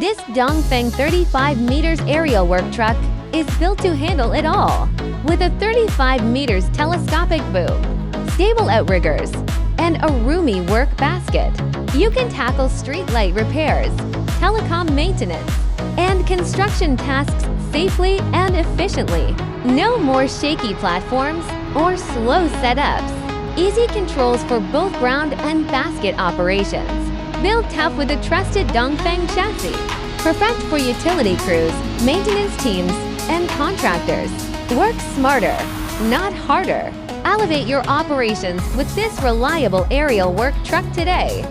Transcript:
This Dongfeng 35 meters aerial work truck is built to handle it all. With a 35 meters telescopic boom, stable outriggers, and a roomy work basket, you can tackle street light repairs, telecom maintenance, and construction tasks safely and efficiently. No more shaky platforms or slow setups. Easy controls for both ground and basket operations. Built tough with a trusted Dongfeng chassis. Perfect for utility crews, maintenance teams, and contractors. Work smarter, not harder. Elevate your operations with this reliable aerial work truck today.